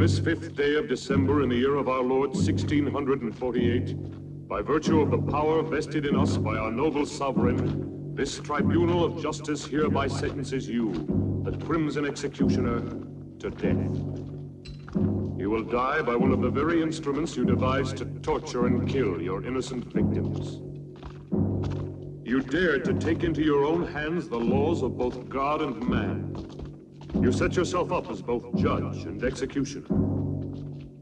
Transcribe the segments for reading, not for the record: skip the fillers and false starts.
this 5th day of December in the year of our Lord 1648, by virtue of the power vested in us by our noble sovereign, this tribunal of justice hereby sentences you, the crimson executioner, to death. You will die by one of the very instruments you devised to torture and kill your innocent victims. You dared to take into your own hands the laws of both God and man. You set yourself up as both judge and executioner.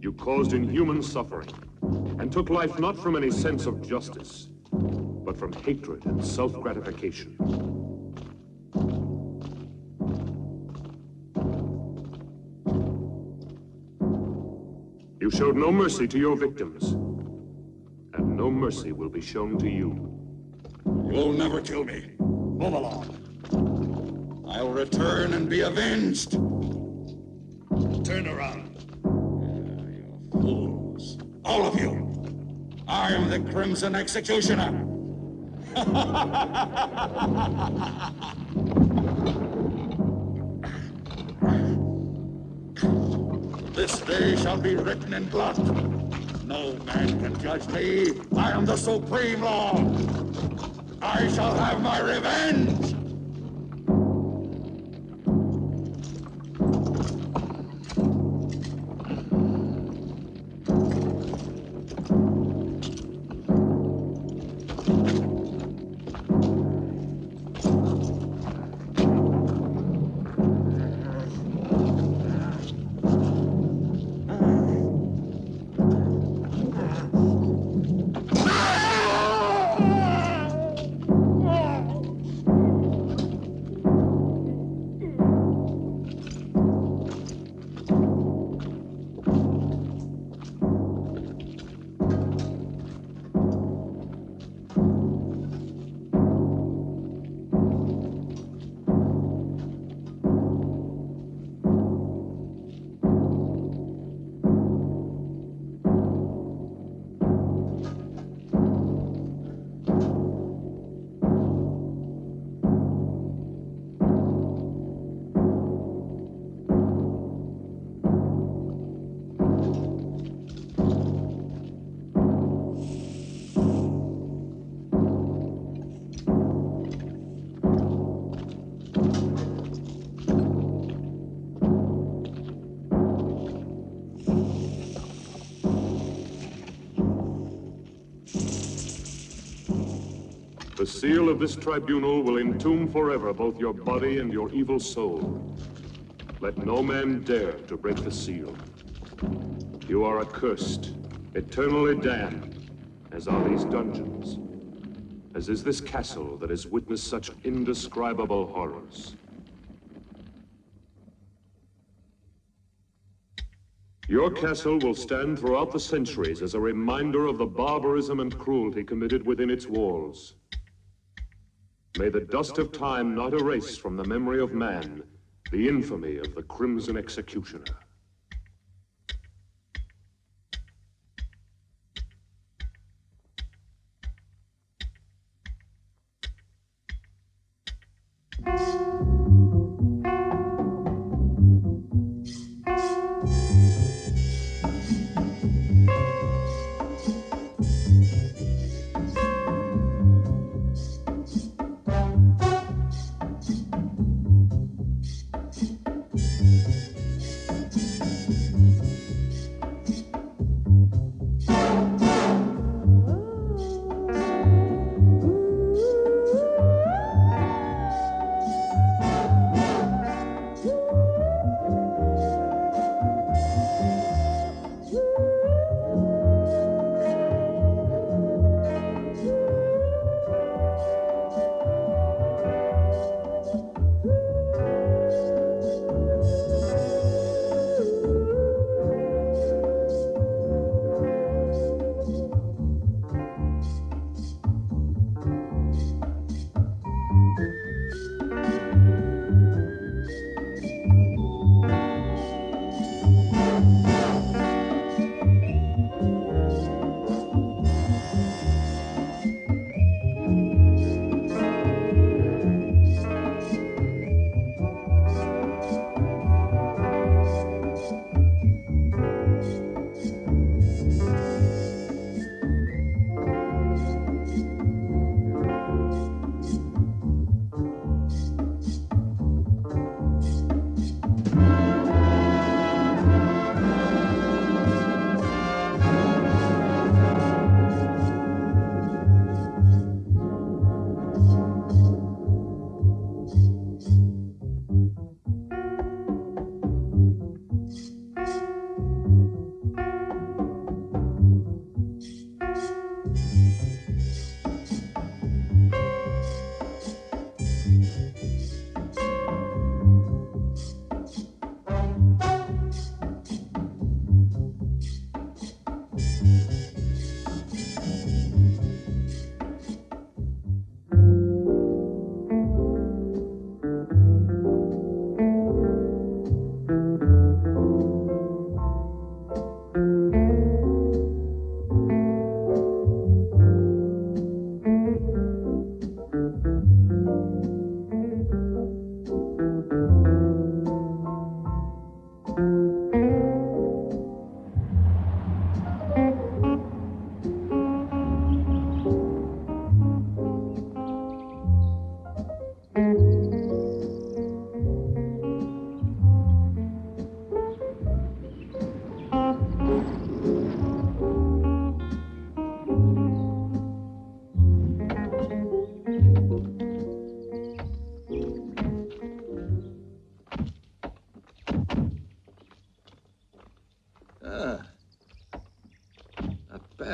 You caused inhuman suffering and took life not from any sense of justice, but from hatred and self-gratification. You showed no mercy to your victims, and no mercy will be shown to you. You'll never kill me. Move along. I'll return and be avenged. Turn around. You fools. All of you. I am the Crimson Executioner. This day shall be written in blood. No man can judge me. I am the supreme law. I shall have my revenge. The seal of this tribunal will entomb forever both your body and your evil soul. Let no man dare to break the seal. You are accursed, eternally damned, as are these dungeons, as is this castle that has witnessed such indescribable horrors. Your castle will stand throughout the centuries as a reminder of the barbarism and cruelty committed within its walls. May the dust of time not erase from the memory of man the infamy of the Crimson Executioner.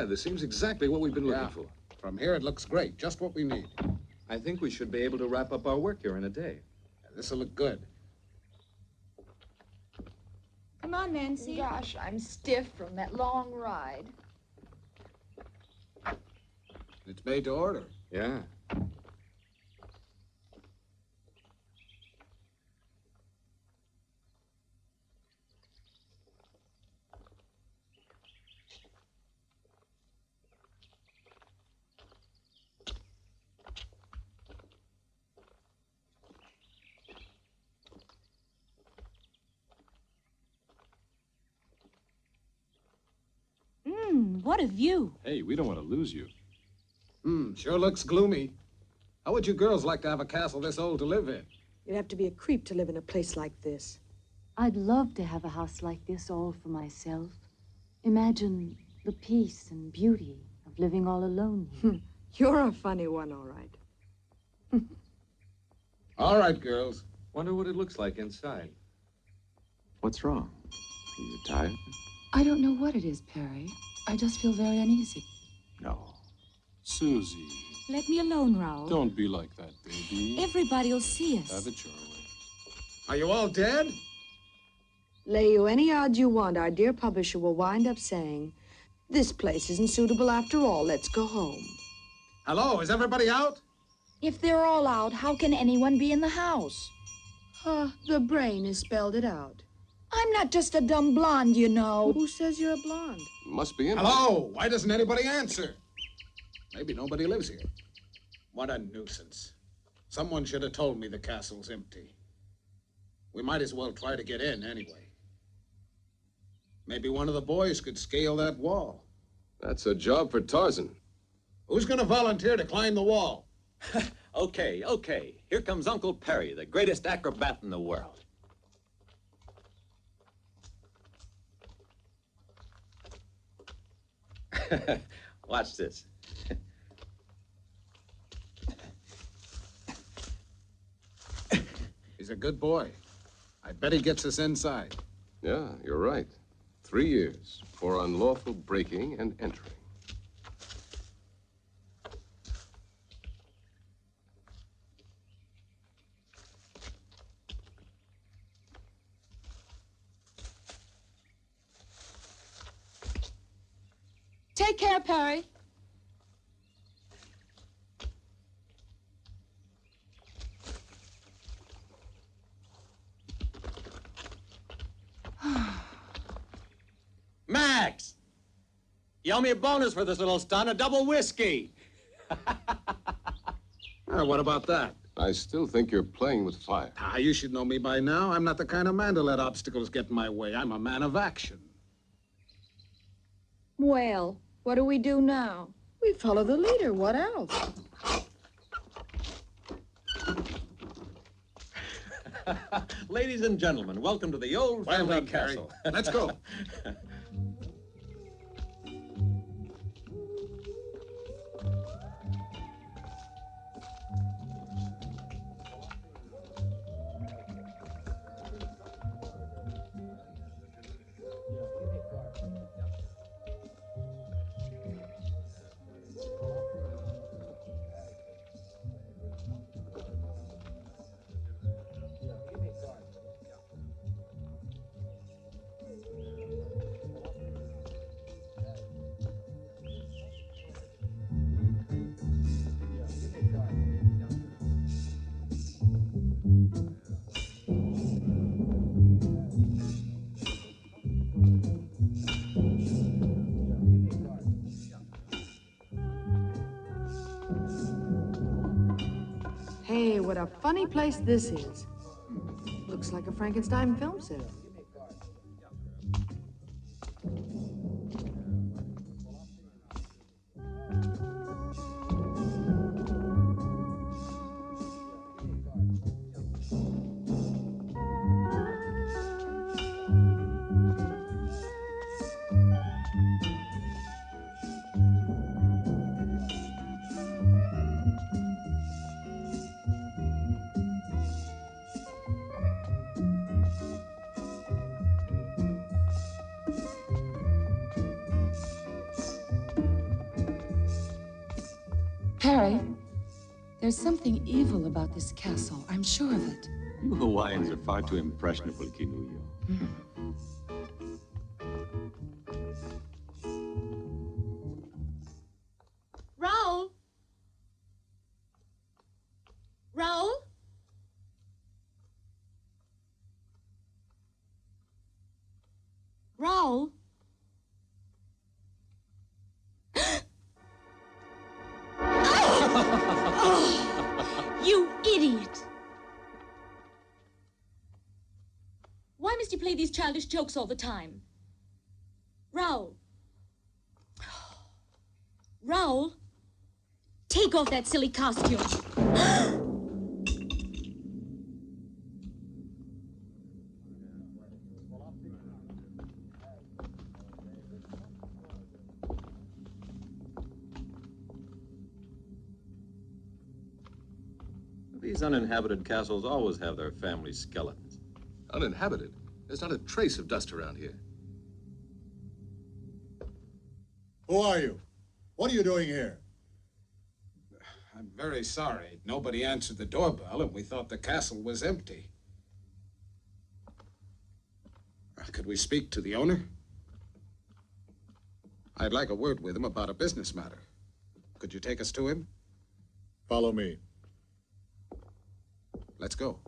This seems exactly what we've been looking for. From here, it looks great. Just what we need. I think we should be able to wrap up our work here in a day. This'll look good. Come on, Nancy. Gosh, I'm stiff from that long ride. It's made to order. Yeah. What a view. Hey, we don't want to lose you. Sure looks gloomy. How would you girls like to have a castle this old to live in? You'd have to be a creep to live in a place like this. I'd love to have a house like this all for myself. Imagine the peace and beauty of living all alone here. You're a funny one, all right. All right, girls. Wonder what it looks like inside. What's wrong? Are you tired? I don't know what it is, Perry. I just feel very uneasy. No. Susie, Let me alone, Raoul. don't be like that, baby. Everybody will see us. Have it your way. Are you all dead? Lay you any odds you want, our dear publisher will wind up saying, "This place isn't suitable after all. Let's go home." Hello, is everybody out? If they're all out, how can anyone be in the house? The brain has spelled it out. I'm not just a dumb blonde, you know. Who says you're a blonde? Must be in. Hello, why doesn't anybody answer? Maybe nobody lives here. What a nuisance. Someone should have told me the castle's empty. We might as well try to get in anyway. Maybe one of the boys could scale that wall. That's a job for Tarzan. Who's gonna volunteer to climb the wall? Okay. Here comes Uncle Perry, the greatest acrobat in the world. Watch this. He's a good boy. I bet he gets us inside. Yeah, you're right. 3 years for unlawful breaking and entering. Take care, Perry. Max! You owe me a bonus for this little stunt, a double whiskey. What about that? I still think you're playing with fire. You should know me by now. I'm not the kind of man to let obstacles get in my way. I'm a man of action. Well, what do we do now? We follow the leader. What else? Ladies and gentlemen, welcome to the old family done, Perry. castle. Let's go. Hey, what a funny place this is. Looks like a Frankenstein film set. Perry, there's something evil about this castle. I'm sure of it. You Hawaiians are far too impressionable, Kinuyo. Raoul? Raoul? Raoul? You idiot! Why must you play these childish jokes all the time? Raoul. Raoul, take off that silly costume. These uninhabited castles always have their family skeletons. Uninhabited? There's not a trace of dust around here. Who are you? What are you doing here? I'm very sorry. Nobody answered the doorbell, and we thought the castle was empty. Could we speak to the owner? I'd like a word with him about a business matter. Could you take us to him? Follow me. Let's go.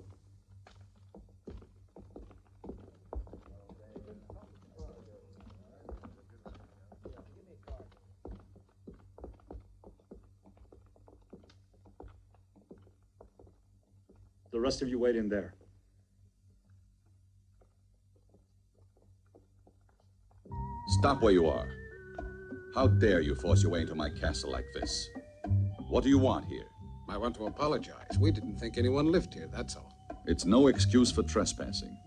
The rest of you wait in there. Stop where you are. How dare you force your way into my castle like this? What do you want here? I want to apologize. We didn't think anyone lived here, that's all. It's no excuse for trespassing.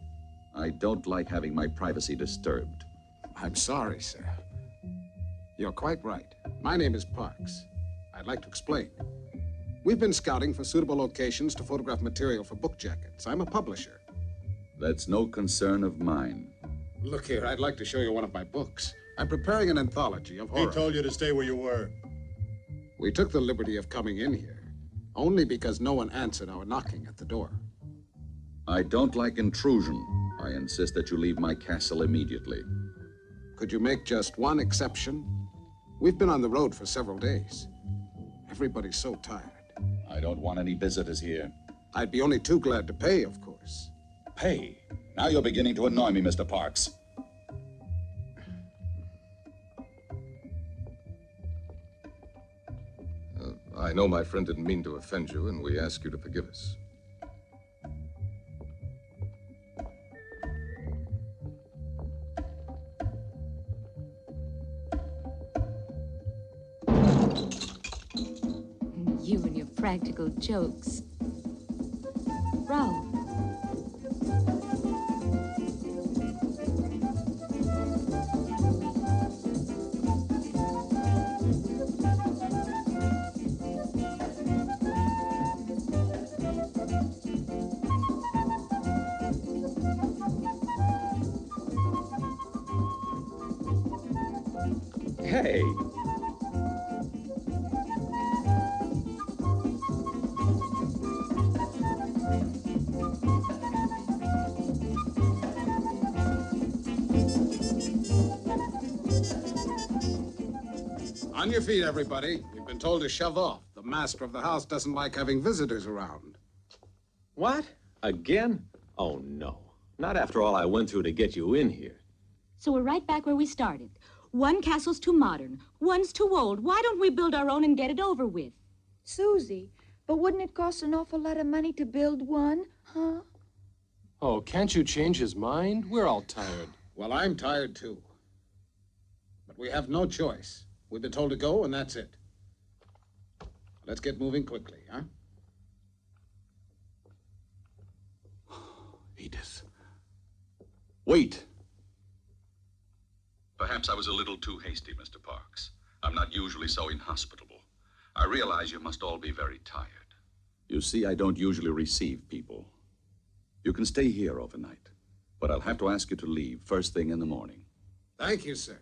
I don't like having my privacy disturbed. I'm sorry, sir. You're quite right. My name is Parks. I'd like to explain. We've been scouting for suitable locations to photograph material for book jackets. I'm a publisher. That's no concern of mine. Look here, I'd like to show you one of my books. I'm preparing an anthology of horror. He told you to stay where you were. We took the liberty of coming in here, only because no one answered our knocking at the door. I don't like intrusion. I insist that you leave my castle immediately. Could you make just one exception? We've been on the road for several days. Everybody's so tired. I don't want any visitors here. I'd be only too glad to pay, of course. Pay? Now you're beginning to annoy me, Mr. Parks. I know my friend didn't mean to offend you, and we ask you to forgive us. You and your practical jokes. Raoul. Hey! On your feet, everybody. We've been told to shove off. The master of the house doesn't like having visitors around. What? Again? Oh, no. Not after all I went through to get you in here. So we're right back where we started. One castle's too modern, one's too old. Why don't we build our own and get it over with? Susie, but wouldn't it cost an awful lot of money to build one, huh? Oh, can't you change his mind? We're all tired. Well, I'm tired, too. But we have no choice. We've been told to go, and that's it. Let's get moving quickly, huh? Edith. Wait! Perhaps I was a little too hasty, Mr. Parks. I'm not usually so inhospitable. I realize you must all be very tired. You see, I don't usually receive people. You can stay here overnight, but I'll have to ask you to leave first thing in the morning. Thank you, sir.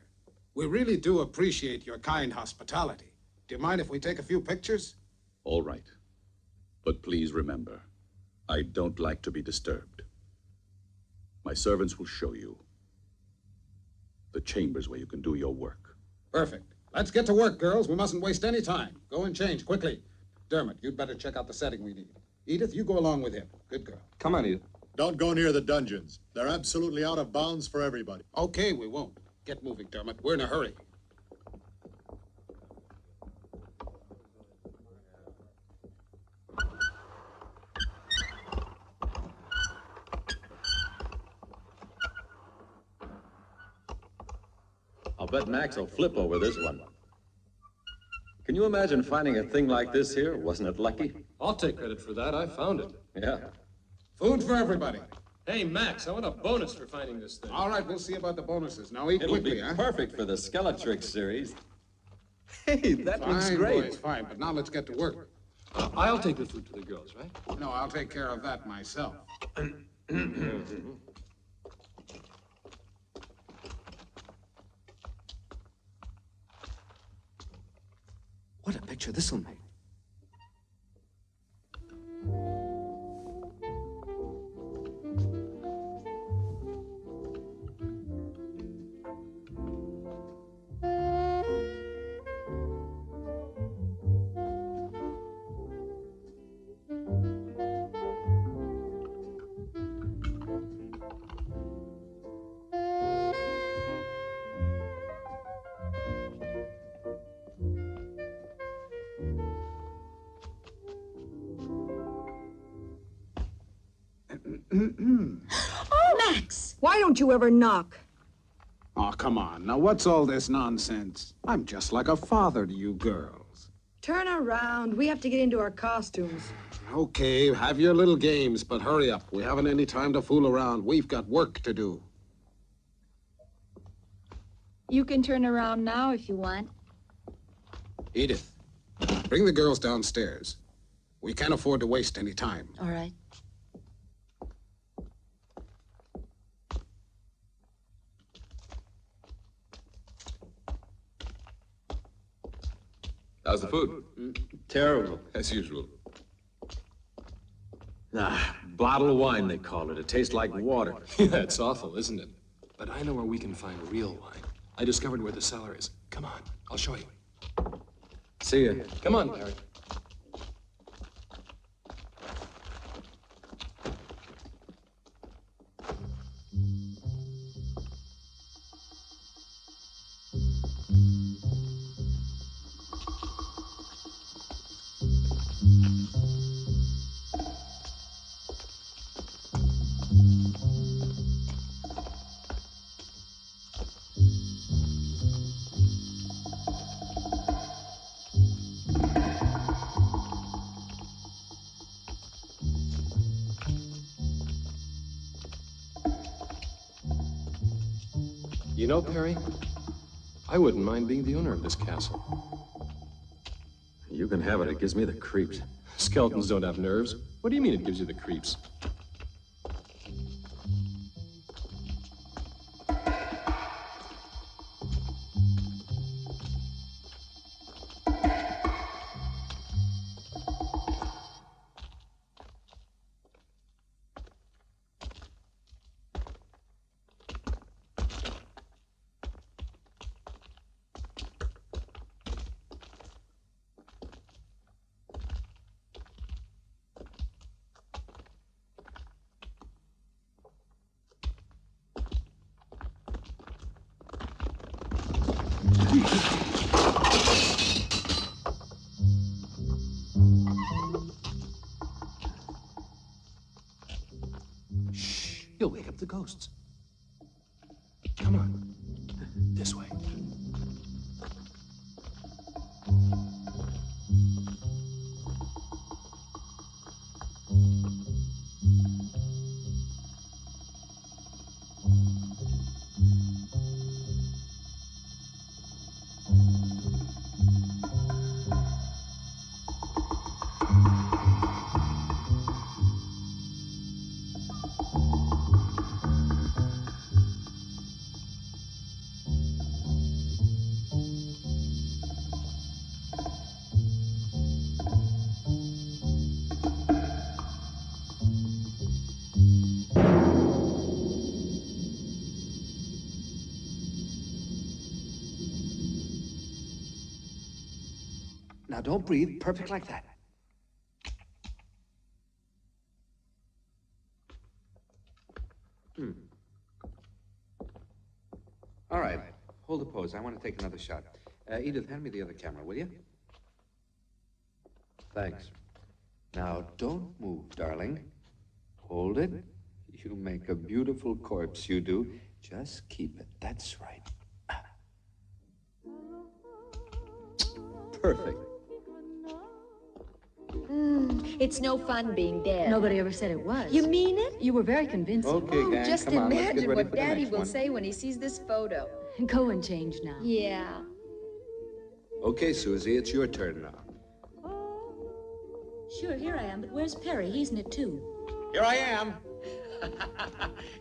We really do appreciate your kind hospitality. Do you mind if we take a few pictures? All right. But please remember, I don't like to be disturbed. My servants will show you the chambers where you can do your work. Perfect. Let's get to work, girls. We mustn't waste any time. Go and change, quickly. Dermot, you'd better check out the setting we need. Edith, you go along with him. Good girl. Come on, Edith. Don't go near the dungeons. They're absolutely out of bounds for everybody. Okay, we won't. Get moving, Dermot. We're in a hurry. I'll bet Max will flip over this one. Can you imagine finding a thing like this here? Wasn't it lucky? I'll take credit for that. I found it. Yeah. Food for everybody. Hey, Max, I want a bonus for finding this thing. All right, we'll see about the bonuses. Now eat It'll quickly, be huh? perfect for the Skeletrix series. Hey, that looks Fine, great. boys, fine, but now let's get to work. I'll take the food to the girls, right? No, I'll take care of that myself. What a picture this'll make. Max! Why don't you ever knock? Oh, come on. Now, what's all this nonsense? I'm just like a father to you girls. Turn around. We have to get into our costumes. Okay, have your little games, but hurry up. We haven't any time to fool around. We've got work to do. You can turn around now if you want. Edith, bring the girls downstairs. We can't afford to waste any time. All right. How's the food? Terrible. As usual. Bottle of wine, they call it. It tastes like water. Yeah, it's awful, isn't it? But I know where we can find real wine. I discovered where the cellar is. Come on, I'll show you. See ya. Come on, Larry. You know, Perry, I wouldn't mind being the owner of this castle. You can have it. It gives me the creeps. Skeletons don't have nerves. What do you mean it gives you the creeps? Shh, you'll wake up the ghosts. Come on, this way. Now don't breathe. Perfect like that. All right. Hold the pose. I want to take another shot. Edith, hand me the other camera, will you? Thanks. Now, don't move, darling. Hold it. You make a beautiful corpse, you do. Just keep it. That's right. Perfect. It's no fun being dead. Nobody ever said it was. You mean it? You were very convincing. Okay, gang, Just come on. Let's get imagine ready what for the Daddy next will one. say when he sees this photo. Go and change now. Yeah. Okay, Susie, it's your turn now. Sure, here I am, but where's Perry? He's in it too. Here I am.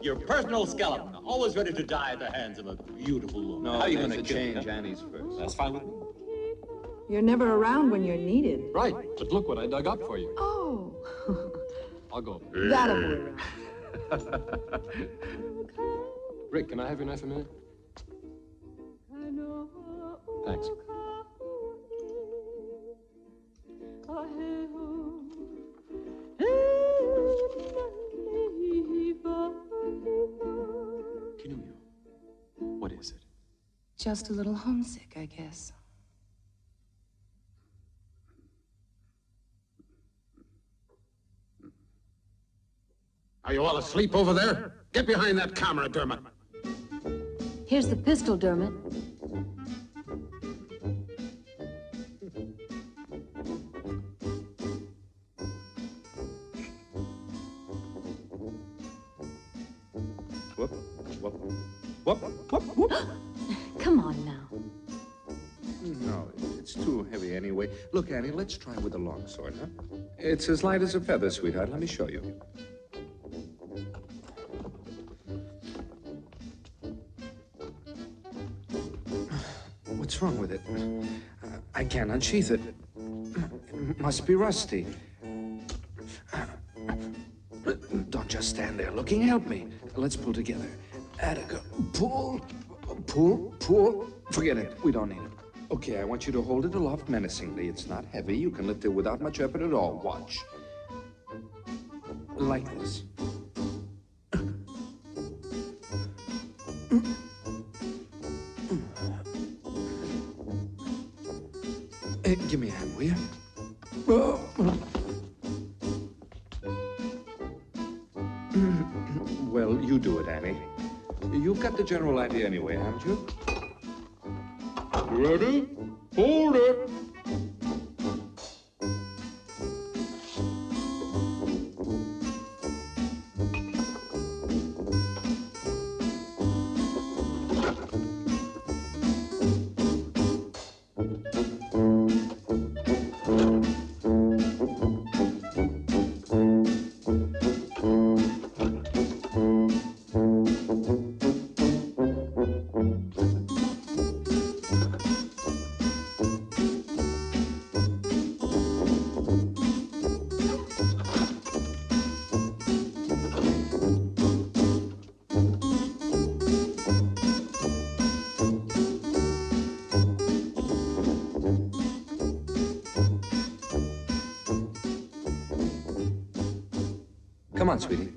Your personal skeleton, always ready to die at the hands of a beautiful woman. No, How are you there's going a to change Annie's first. That's fine with me. You're never around when you're needed. Right, but look what I dug up for you. Oh. I'll go. That'll be around. Rick, can I have your knife a minute? Thanks. Kinumio, what is it? Just a little homesick, I guess. Are you all asleep over there? Get behind that camera, Dermot. Here's the pistol, Dermot. Whoop, whoop, whoop, whoop, whoop. Come on now. No, it's too heavy anyway. Look, Annie, let's try with the long sword, huh? It's as light as a feather, sweetheart. Let me show you. What's wrong with it? I can't unsheath it. It must be rusty. Don't just stand there looking. Help me. Let's pull together. Attica. Pull. Pull. Pull. Forget it. We don't need it. Okay, I want you to hold it aloft menacingly. It's not heavy. You can lift it without much effort at all. Watch. Like this. Give me a hand, will you? Well, you do it, Annie. You've got the general idea anyway, haven't you? Ready? Hold it! Come on, sweetie.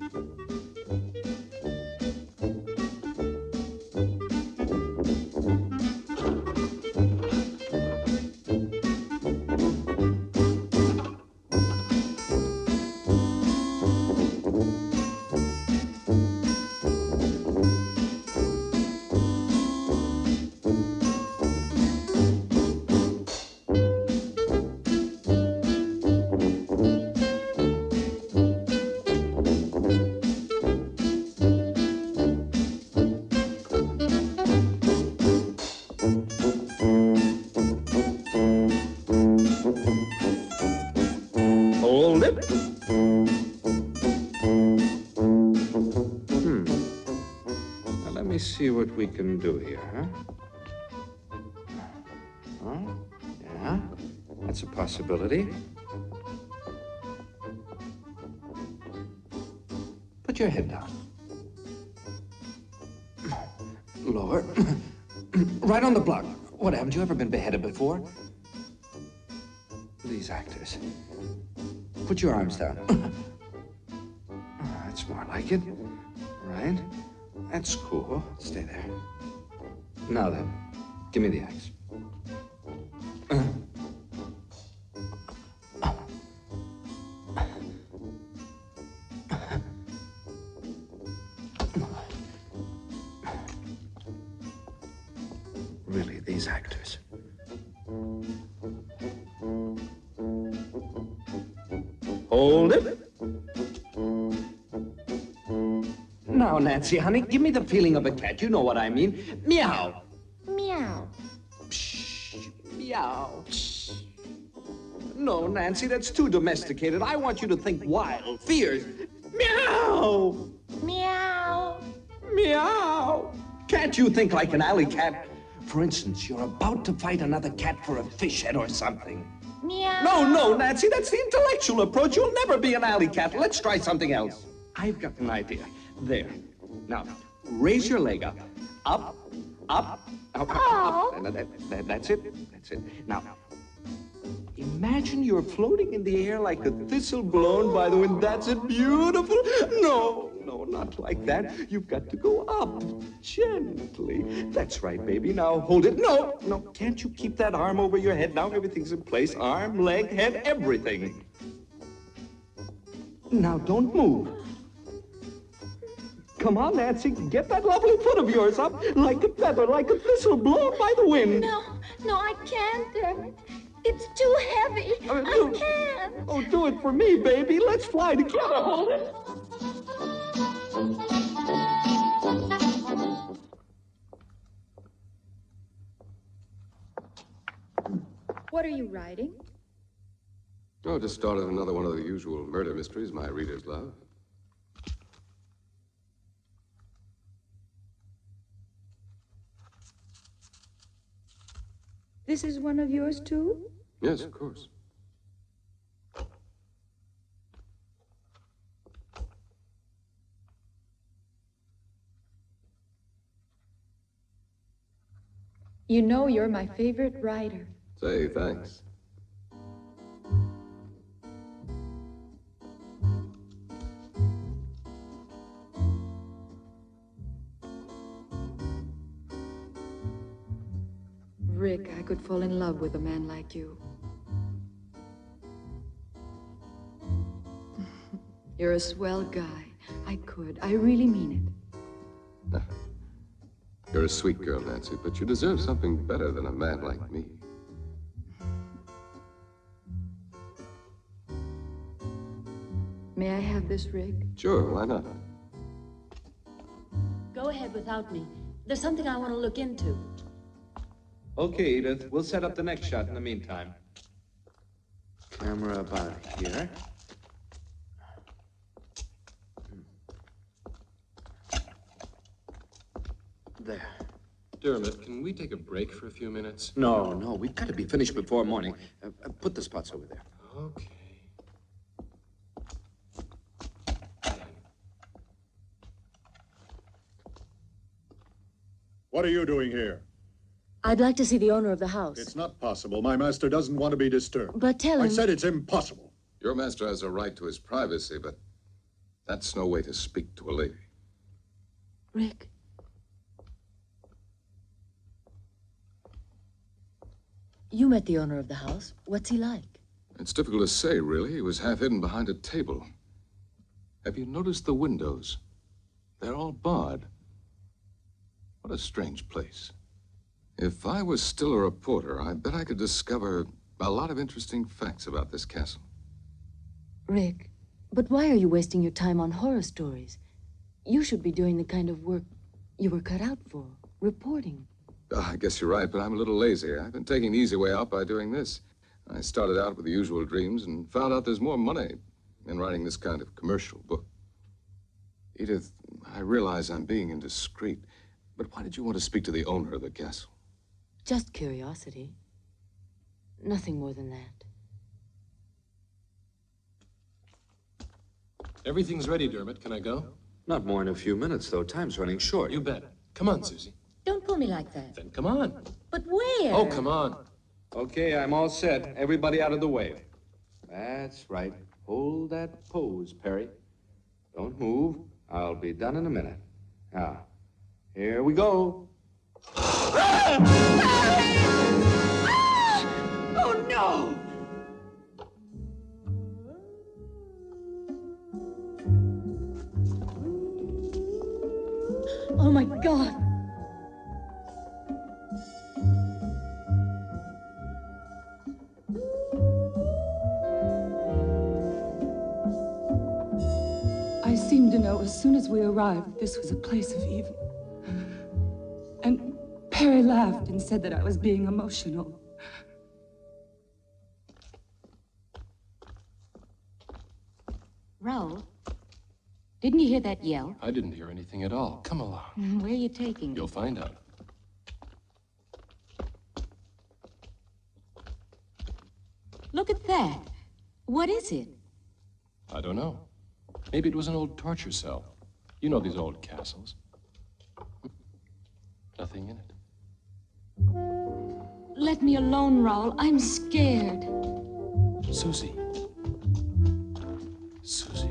See what we can do here, huh? Oh, yeah, that's a possibility. Put your head down. Lower. Right on the block. What, haven't you ever been beheaded before? these actors? Put your arms down. That's more like it. Right. That's cool. Stay there. Now then, give me the axe. Really, these actors. Hold it. Now, Nancy, honey, give me the feeling of a cat. You know what I mean. Meow. Meow. Psh, meow. Psh. No, Nancy, that's too domesticated. I want you to think wild, fierce. Meow. Meow. Meow. Can't you think like an alley cat? For instance, you're about to fight another cat for a fish head or something. Meow. No, Nancy, that's the intellectual approach. You'll never be an alley cat. Let's try something else. I've got an idea. There. Now, raise your leg up. Up. That's it. That's it. Now, imagine you're floating in the air like a thistle blown by the wind. That's it. Beautiful. No, not like that. You've got to go up. Gently. That's right, baby. Now, hold it. No. Can't you keep that arm over your head? Now everything's in place. Arm, leg, head, everything. Now, don't move. Come on, Nancy, get that lovely foot of yours up like a feather, like a thistle blown by the wind. No, I can't, Dermot. It's too heavy. I can't. Oh, do it for me, baby. Let's fly together. Hold it. What are you writing? Oh, just started another one of the usual murder mysteries my readers love. This is one of yours, too? Yes, of course. You know you're my favorite writer. Say, thanks. Rick, I could fall in love with a man like you. You're a swell guy. I could. I really mean it. You're a sweet girl, Nancy, but you deserve something better than a man like me. May I have this, Rick? Sure, why not? Go ahead without me. There's something I want to look into. Okay, Edith, we'll set up the next shot in the meantime. Camera about here. There. Dermot, can we take a break for a few minutes? No, we've got to be finished before morning. Put the spots over there. Okay. What are you doing here? I'd like to see the owner of the house. It's not possible. My master doesn't want to be disturbed. But tell him... I said it's impossible. Your master has a right to his privacy, but that's no way to speak to a lady. Rick. You met the owner of the house. What's he like? It's difficult to say, really. He was half hidden behind a table. Have you noticed the windows? They're all barred. What a strange place. If I was still a reporter, I bet I could discover a lot of interesting facts about this castle. Rick, but why are you wasting your time on horror stories? You should be doing the kind of work you were cut out for, reporting. I guess you're right, but I'm a little lazy. I've been taking the easy way out by doing this. I started out with the usual dreams and found out there's more money in writing this kind of commercial book. Edith, I realize I'm being indiscreet, but why did you want to speak to the owner of the castle? Just curiosity. Nothing more than that. Everything's ready, Dermot. Can I go? Not more than a few minutes, though. Time's running short. You bet. Come on, Susie. Don't pull me like that. Then come on. But where? Oh, come on. Okay, I'm all set. Everybody out of the way. That's right. Hold that pose, Perry. Don't move. I'll be done in a minute. Now, here we go. Oh, no! Oh, my God. I seemed to know as soon as we arrived this was a place of evil. And Perry laughed and said that I was being emotional. Raoul, didn't you hear that yell? I didn't hear anything at all. Come along. Where are you taking me? You'll find out. Look at that. What is it? I don't know. Maybe it was an old torture cell. You know these old castles. Nothing in it. Let me alone, Raoul. I'm scared. Susie. Susie.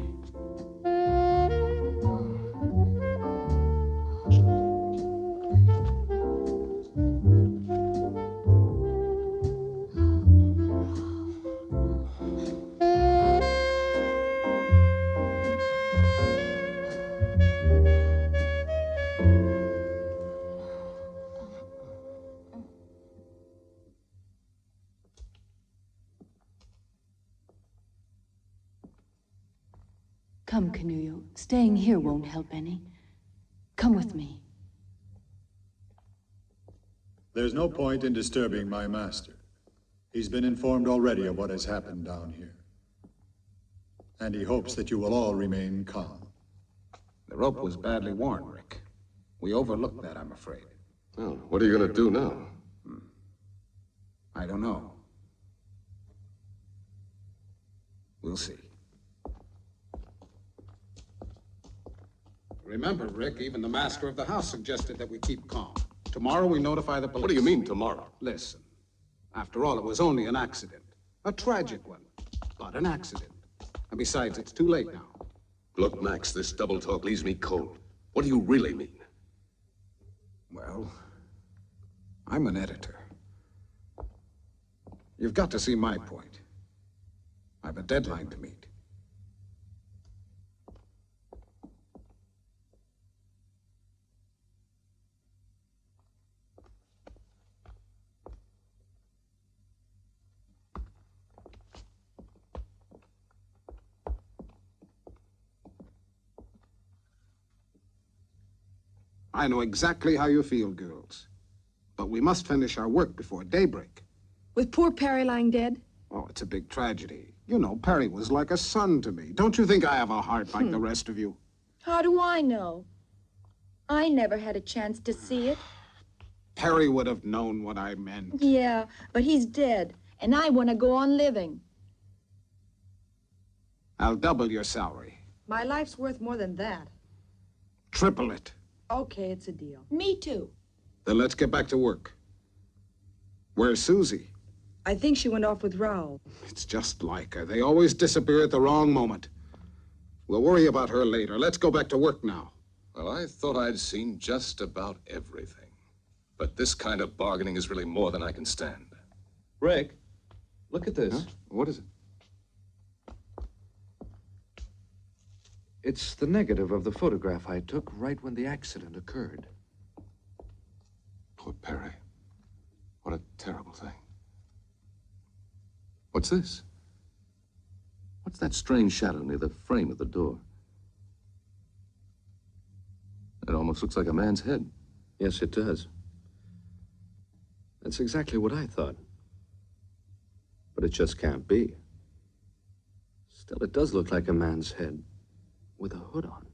Come, Canuyo. Staying here won't help any. Come with me. There's no point in disturbing my master. He's been informed already of what has happened down here. And he hopes that you will all remain calm. The rope was badly worn, Rick. We overlooked that, I'm afraid. Well, what are you going to do now? I don't know. We'll see. Remember, Rick, even the master of the house suggested that we keep calm. Tomorrow we notify the police. What do you mean, tomorrow? Listen, after all, it was only an accident. A tragic one, but an accident. And besides, it's too late now. Look, Max, this double talk leaves me cold. What do you really mean? Well, I'm an editor. You've got to see my point. I've a deadline to meet. I know exactly how you feel, girls. But we must finish our work before daybreak. With poor Perry lying dead? Oh, it's a big tragedy. You know, Perry was like a son to me. Don't you think I have a heart like the rest of you? How do I know? I never had a chance to see it. Perry would have known what I meant. Yeah, but he's dead, and I want to go on living. I'll double your salary. My life's worth more than that. Triple it. Okay, it's a deal. Me too. Then let's get back to work. Where's Susie? I think she went off with Raoul. It's just like her. They always disappear at the wrong moment. We'll worry about her later. Let's go back to work now. Well, I thought I'd seen just about everything. But this kind of bargaining is really more than I can stand. Rick, look at this. Huh? What is it? It's the negative of the photograph I took right when the accident occurred. Poor Perry. What a terrible thing. What's this? What's that strange shadow near the frame of the door? It almost looks like a man's head. Yes, it does. That's exactly what I thought. But it just can't be. Still, it does look like a man's head with a hood on.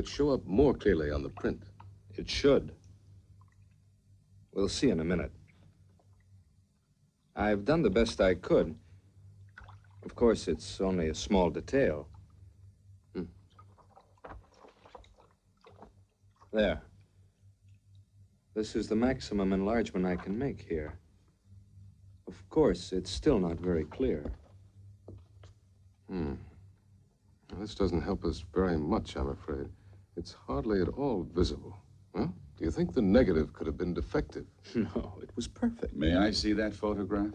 it show up more clearly on the print. It should. We'll see in a minute. I've done the best I could. Of course, it's only a small detail. There. This is the maximum enlargement I can make here. Of course, it's still not very clear. Well, this doesn't help us very much, I'm afraid. It's hardly at all visible. Huh? Do you think the negative could have been defective? No, it was perfect. May I see that photograph?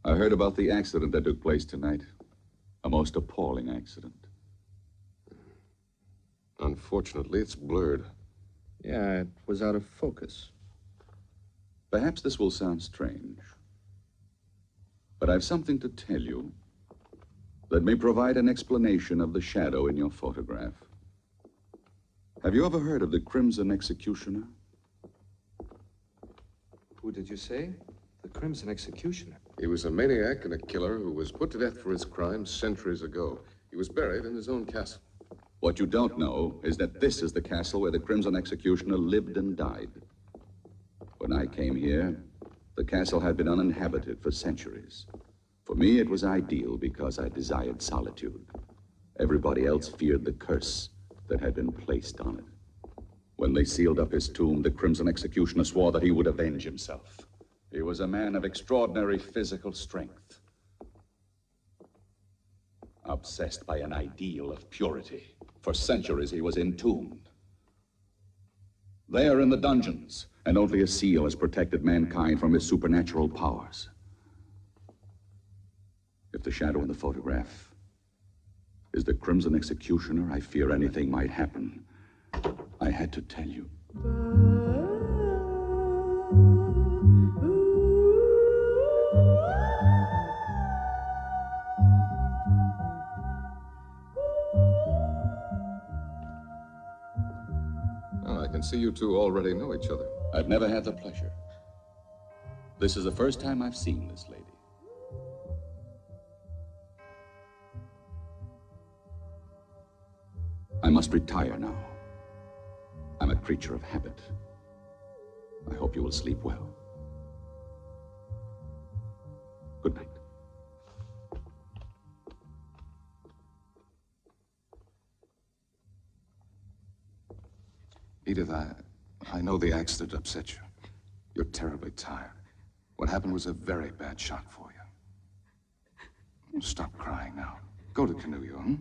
I heard about the accident that took place tonight. A most appalling accident. Unfortunately, it's blurred. Yeah, it was out of focus. Perhaps this will sound strange, but I've something to tell you that may provide an explanation of the shadow in your photograph. Have you ever heard of the Crimson Executioner? Who did you say? The Crimson Executioner? He was a maniac and a killer who was put to death for his crimes centuries ago. He was buried in his own castle. What you don't know is that this is the castle where the Crimson Executioner lived and died. When I came here, the castle had been uninhabited for centuries. For me, it was ideal because I desired solitude. Everybody else feared the curse that had been placed on it. When they sealed up his tomb, the Crimson Executioner swore that he would avenge himself. He was a man of extraordinary physical strength, obsessed by an ideal of purity. For centuries, he was entombed. There in the dungeons, and only a seal has protected mankind from his supernatural powers. If the shadow in the photograph is the Crimson Executioner, I fear anything might happen. I had to tell you. Well, I can see you two already know each other. I've never had the pleasure. This is the first time I've seen this lady. I must retire now. I'm a creature of habit. I hope you will sleep well. Good night. Edith, I know the accident upset you. You're terribly tired. What happened was a very bad shock for you. Stop crying now. Go to Canoe, hmm?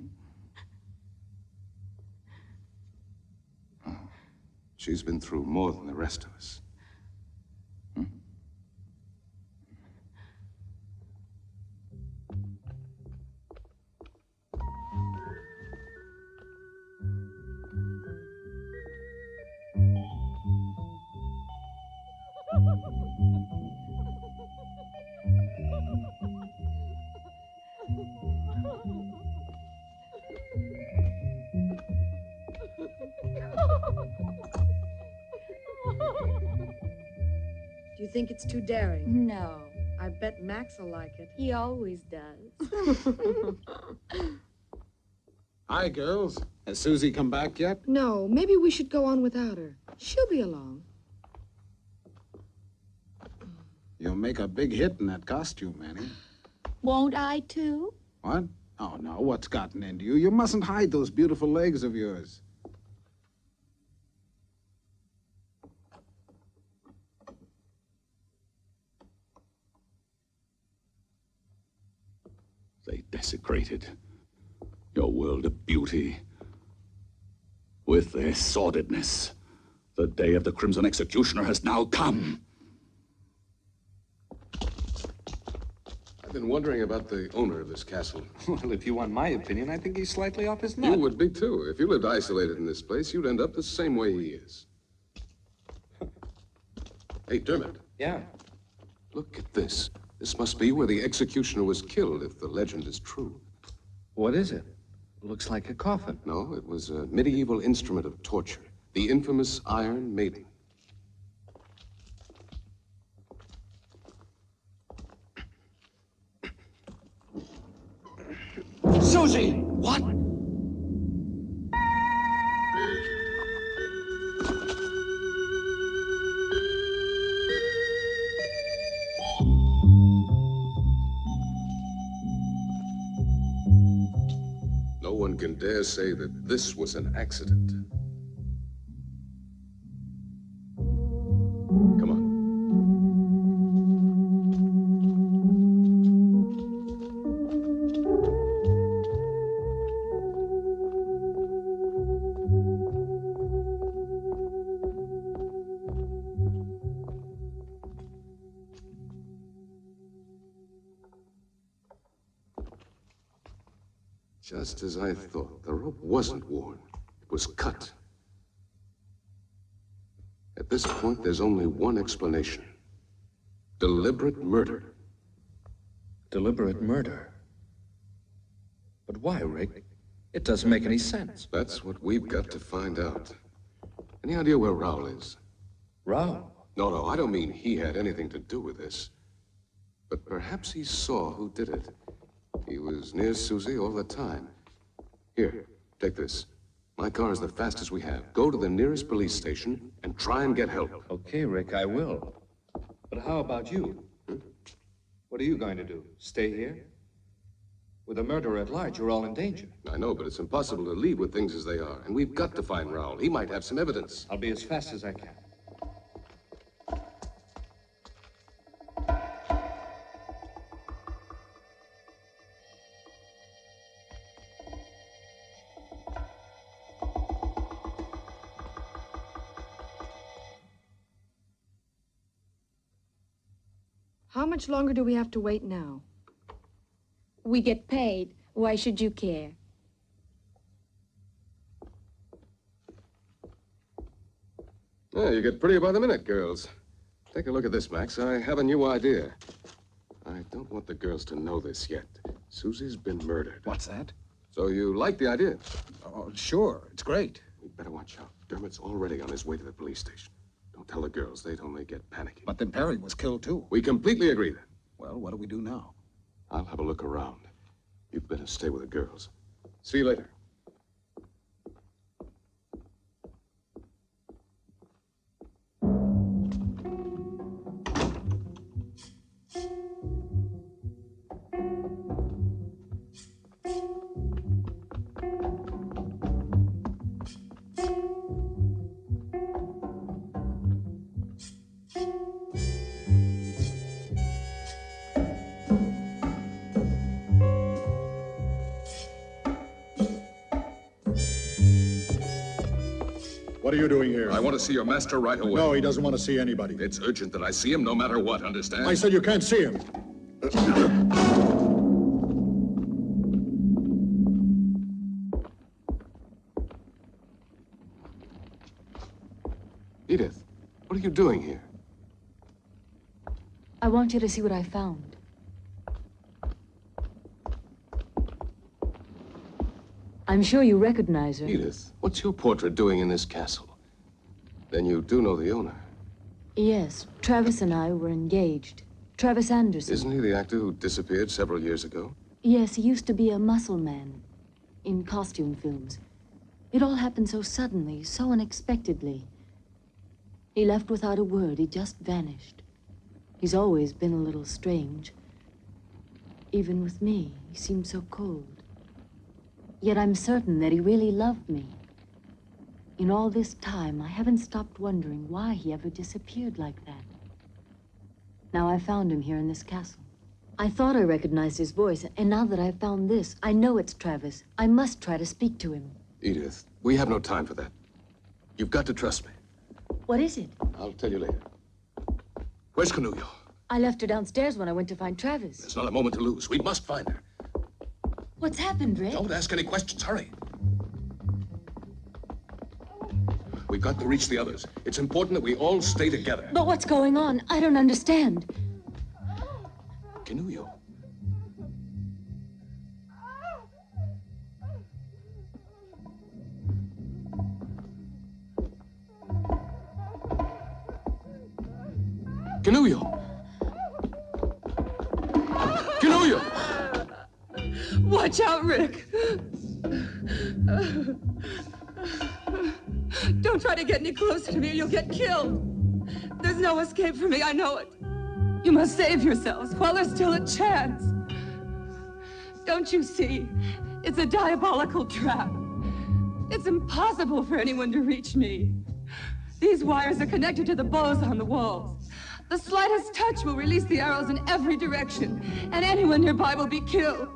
Oh, she's been through more than the rest of us. Hmm? Do you think it's too daring? No. I bet Max will like it. He always does. Hi, girls. Has Susie come back yet? No, maybe we should go on without her. She'll be along. You'll make a big hit in that costume, Annie. Won't I, too? What? Oh, no. What's gotten into you? You mustn't hide those beautiful legs of yours. They desecrated your world of beauty with their sordidness. The day of the Crimson Executioner has now come. I've been wondering about the owner of this castle. Well, if you want my opinion, I think he's slightly off his nut. You would be, too. If you lived isolated in this place, you'd end up the same way he is. Hey, Dermot. Yeah? Look at this. This must be where the executioner was killed, if the legend is true. What is it? Looks like a coffin. No, it was a medieval instrument of torture. The infamous Iron Maiden. Susie! What? No one can dare say that this was an accident. Come on. Just as I thought, the rope wasn't worn. It was cut. At this point, there's only one explanation. Deliberate murder. Deliberate murder? But why, Rick? It doesn't make any sense. That's what we've got to find out. Any idea where Raoul is? Raoul? No, I don't mean he had anything to do with this. But perhaps he saw who did it. He was near Susie all the time. Here, take this. My car is the fastest we have. Go to the nearest police station and try and get help. Okay, Rick, I will. But how about you? What are you going to do? Stay here? With a murderer at large, you're all in danger. I know, but it's impossible to leave with things as they are. And we've got to find Raoul. He might have some evidence. I'll be as fast as I can. How much longer do we have to wait now? We get paid. Why should you care? Yeah, you get prettier by the minute, girls. Take a look at this, Max. I have a new idea. I don't want the girls to know this yet. Susie's been murdered. What's that? So you like the idea? Oh, sure. It's great. We'd better watch out. Dermot's already on his way to the police station. Don't tell the girls. They'd only get panicky. But then Perry was killed, too. We completely agree then. Well, what do we do now? I'll have a look around. You'd better stay with the girls. See you later. What are you doing here? I want to see your master right away. No, he doesn't want to see anybody. It's urgent that I see him no matter what, understand? I said you can't see him. Edith, what are you doing here? I want you to see what I found. I'm sure you recognize her. Edith, what's your portrait doing in this castle? Then you do know the owner. Yes, Travis and I were engaged. Travis Anderson. Isn't he the actor who disappeared several years ago? Yes, he used to be a muscle man in costume films. It all happened so suddenly, so unexpectedly. He left without a word. He just vanished. He's always been a little strange. Even with me, he seemed so cold. Yet I'm certain that he really loved me. In all this time, I haven't stopped wondering why he ever disappeared like that. Now I found him here in this castle. I thought I recognized his voice, and now that I've found this, I know it's Travis. I must try to speak to him. Edith, we have no time for that. You've got to trust me. What is it? I'll tell you later. Where's Canuyo? I left her downstairs when I went to find Travis. There's not a moment to lose. We must find her. What's happened, Rick? Don't ask any questions. Hurry. We've got to reach the others. It's important that we all stay together. But what's going on? I don't understand. Canuyo. Canuyo! Canuyo! Watch out, Rick. Don't try to get any closer to me or you'll get killed. There's no escape for me, I know it. You must save yourselves while there's still a chance. Don't you see? It's a diabolical trap. It's impossible for anyone to reach me. These wires are connected to the bows on the walls. The slightest touch will release the arrows in every direction, and anyone nearby will be killed.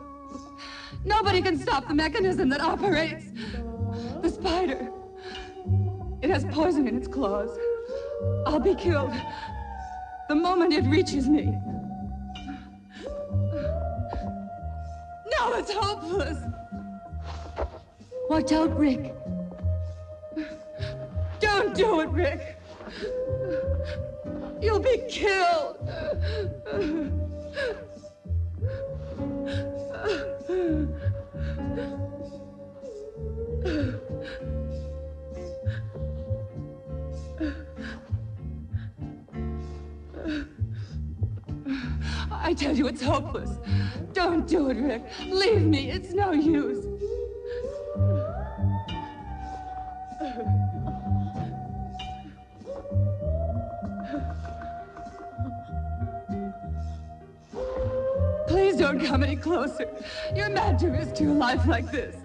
Nobody can stop the mechanism that operates. The spider. It has poison in its claws. I'll be killed the moment it reaches me. No, it's hopeless. Watch out, Rick. Don't do it, Rick. You'll be killed. I tell you, it's hopeless. Don't do it, Rick. Leave me. It's no use. Please don't come any closer. You're mad to risk your life like this.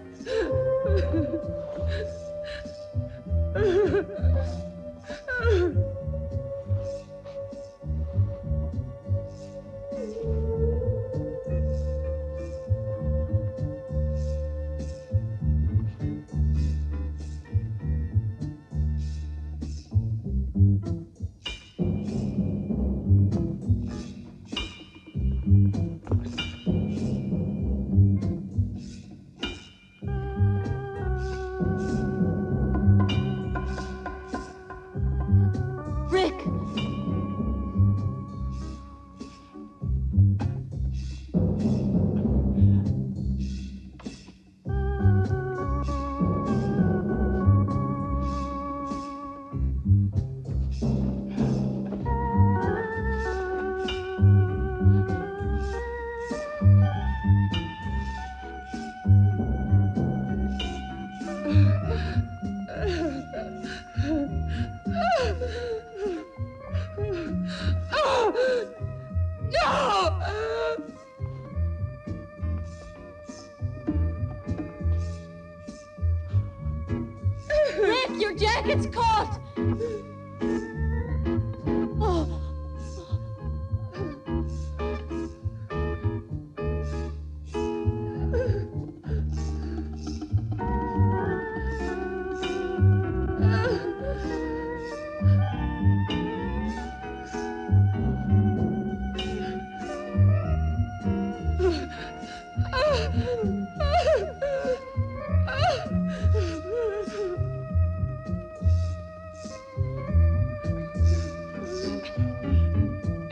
Your jacket's caught!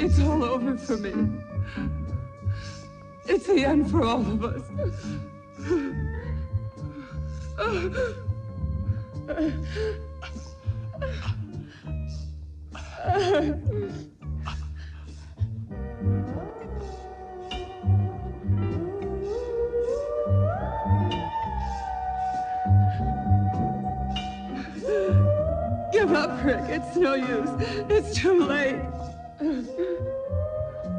It's all over for me. It's the end for all of us. Give up, Rick. It's no use. It's too late.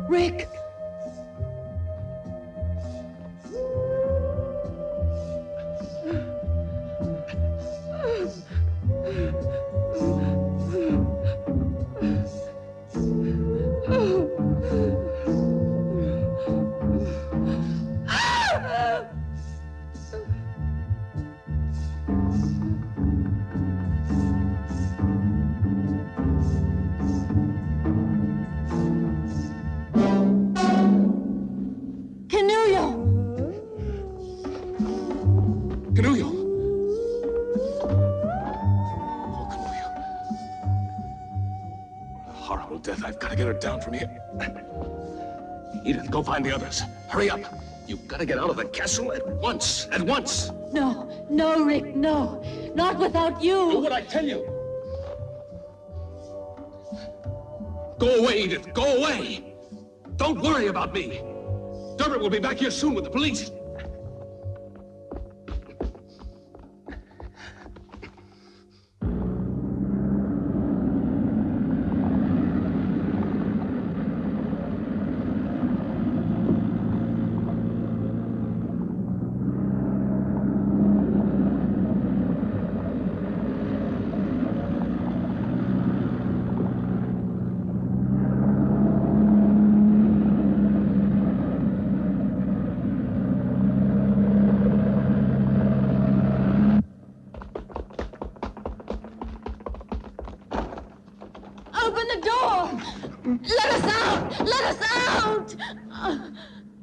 Rick! Death, I've got to get her down from here. Edith, go find the others. Hurry up. You've got to get out of the castle at once. At once. No, no, Rick, no. Not without you. Do what I tell you. Go away, Edith. Go away. Don't worry about me. Dermot will be back here soon with the police.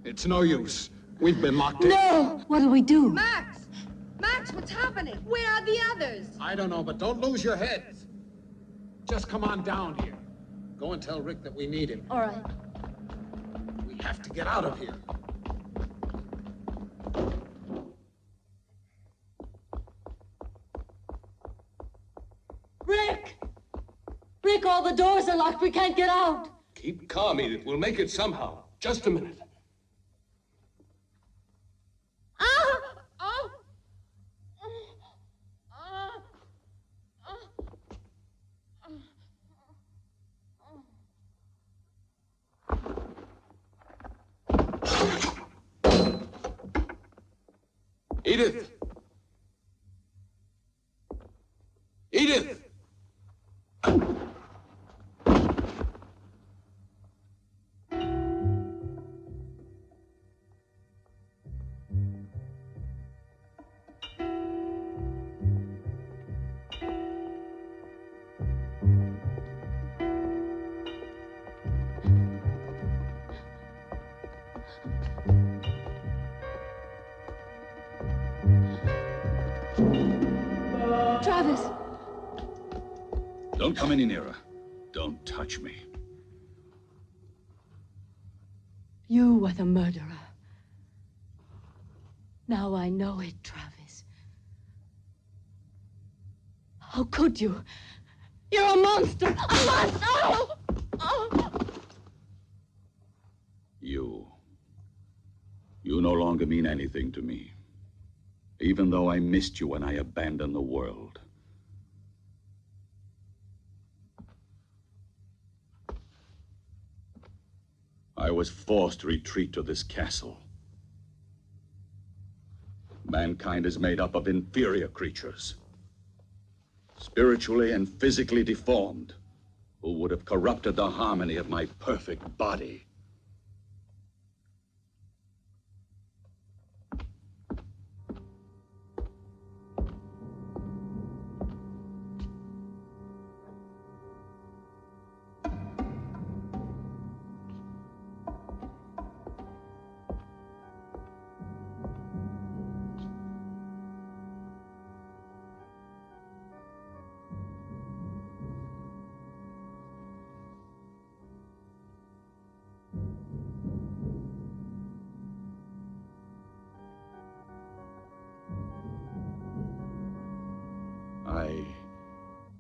It's no use. We've been locked in. No! What'll we do? Max! Max, what's happening? Where are the others? I don't know, but don't lose your heads. Just come on down here. Go and tell Rick that we need him. All right. We have to get out of here. Rick! Rick, all the doors are locked. We can't get out. Keep calm, Edith. We'll make it somehow. Just a minute. Edith! Edith! Travis! Don't come any nearer. Don't touch me. You were the murderer. Now I know it, Travis. How could you? You're a monster! A monster! Oh! Oh! You no longer mean anything to me. Even though I missed you when I abandoned the world. I was forced to retreat to this castle. Mankind is made up of inferior creatures, spiritually and physically deformed, who would have corrupted the harmony of my perfect body.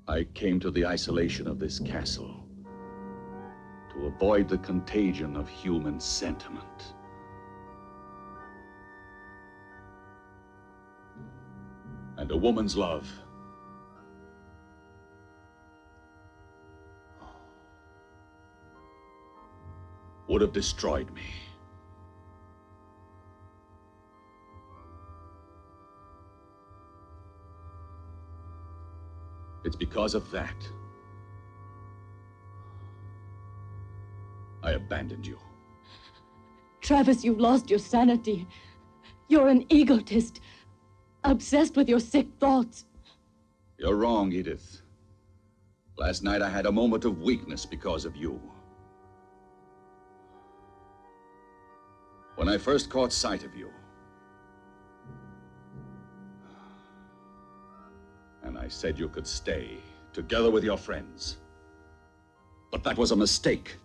I came to the isolation of this castle to avoid the contagion of human sentiment. And a woman's love would have destroyed me. It's because of that I abandoned you. Travis, you've lost your sanity. You're an egotist, obsessed with your sick thoughts. You're wrong, Edith. Last night I had a moment of weakness because of you. When I first caught sight of you, and I said you could stay together with your friends. But that was a mistake.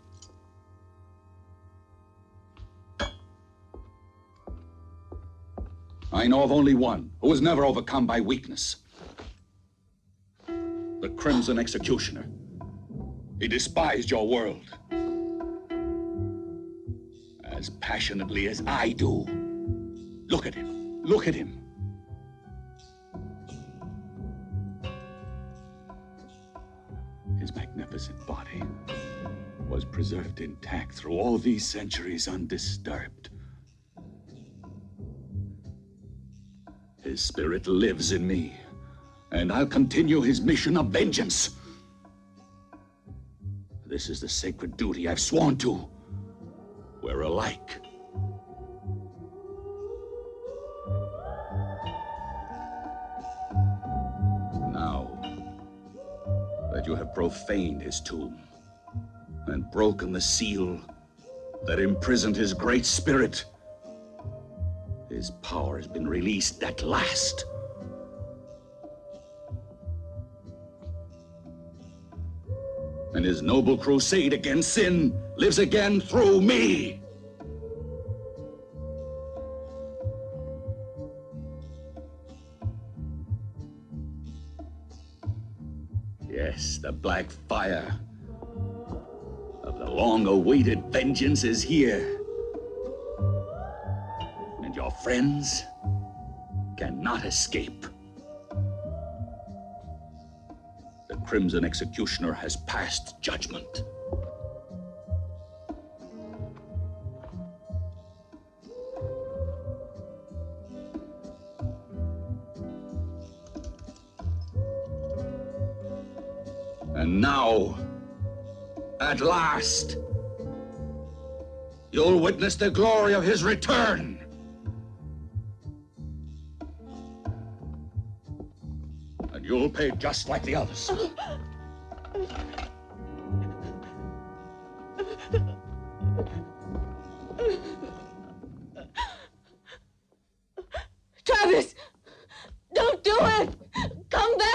I know of only one who was never overcome by weakness. The Crimson Executioner. He despised your world as passionately as I do. Look at him. Look at him. His magnificent body was preserved intact through all these centuries undisturbed. His spirit lives in me, and I'll continue his mission of vengeance. This is the sacred duty I've sworn to. We're alike. That you have profaned his tomb and broken the seal that imprisoned his great spirit. His power has been released at last. And his noble crusade against sin lives again through me. Yes, the black fire of the long-awaited vengeance is here. And your friends cannot escape. The Crimson Executioner has passed judgment. And now, at last, you'll witness the glory of his return. And you'll pay just like the others. Travis! Don't do it! Come back!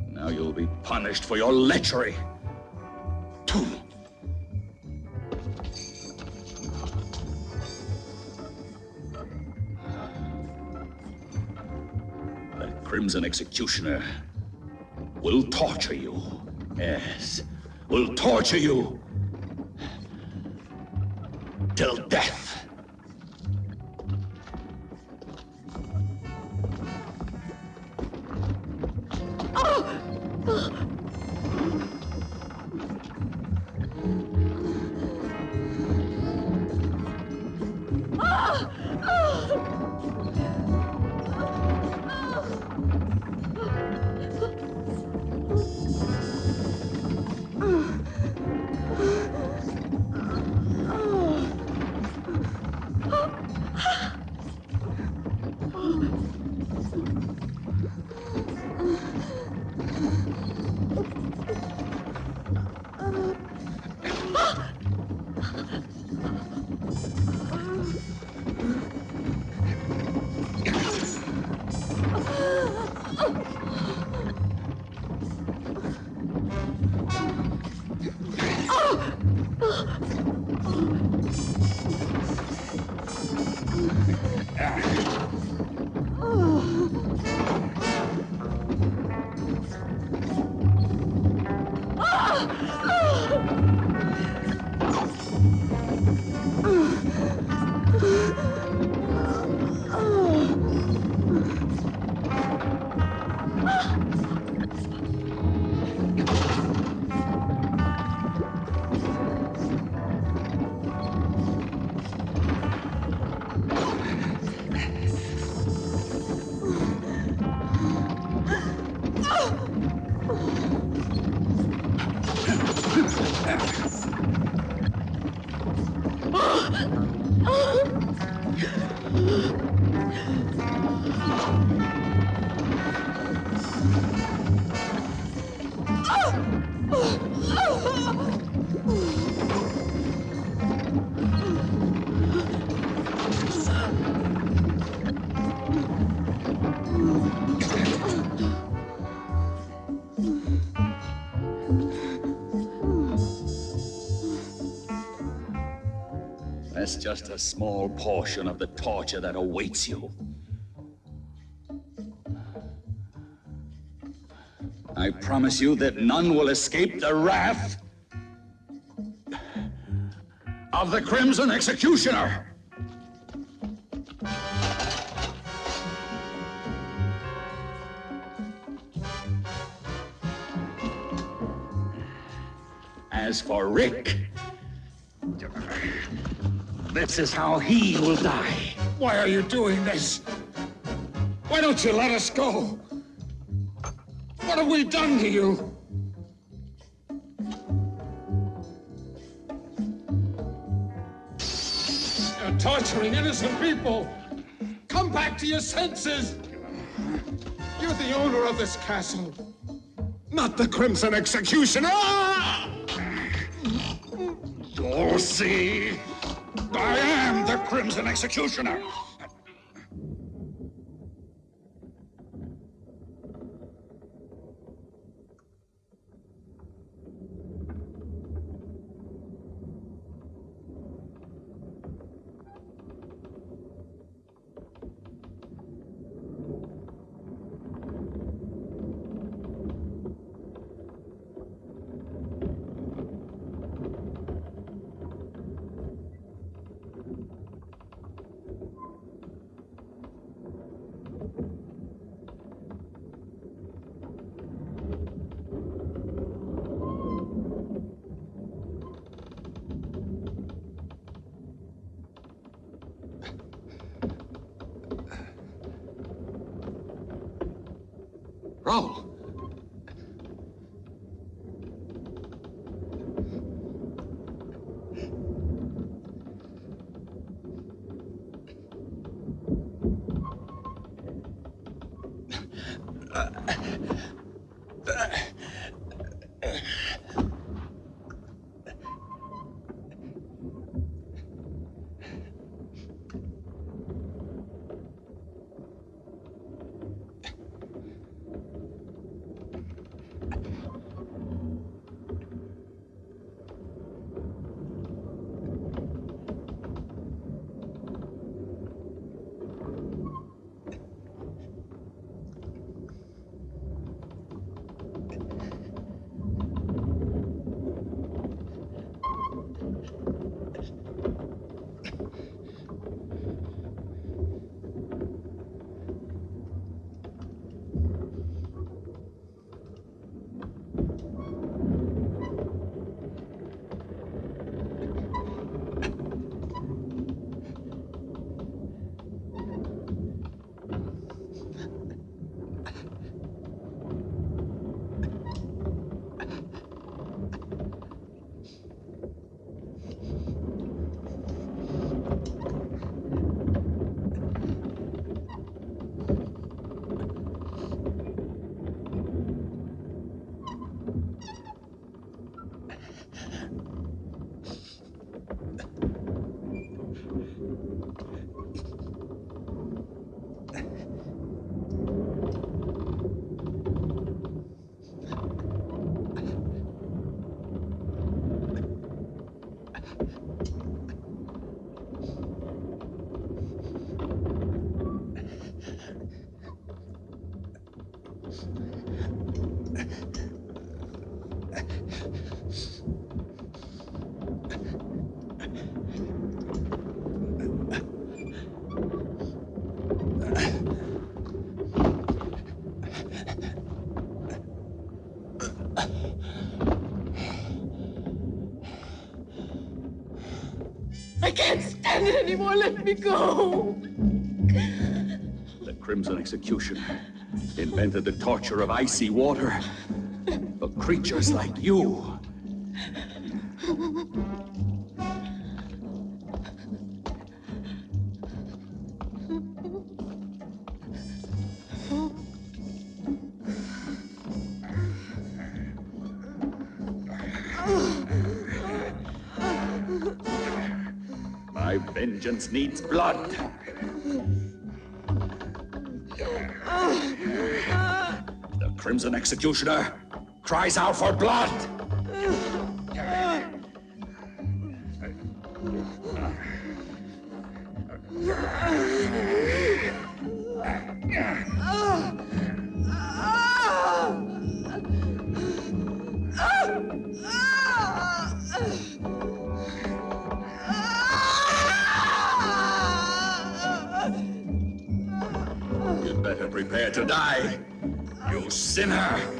Now you'll be punished for your lechery. The Crimson Executioner will torture you. Yes, will torture you till death. That's just a small portion of the torture that awaits you. I promise you that none will escape the wrath of the Crimson Executioner. As for Rick, this is how he will die. Why are you doing this? Why don't you let us go? What have we done to you? You're torturing innocent people. Come back to your senses. You're the owner of this castle, not the Crimson Executioner. You'll see. I am the Crimson Executioner. Raoul! I can't stand it anymore. Let me go. The Crimson Executioner invented the torture of icy water for creatures like you. My vengeance needs blood. The Crimson Executioner cries out for blood. to die, you sinner!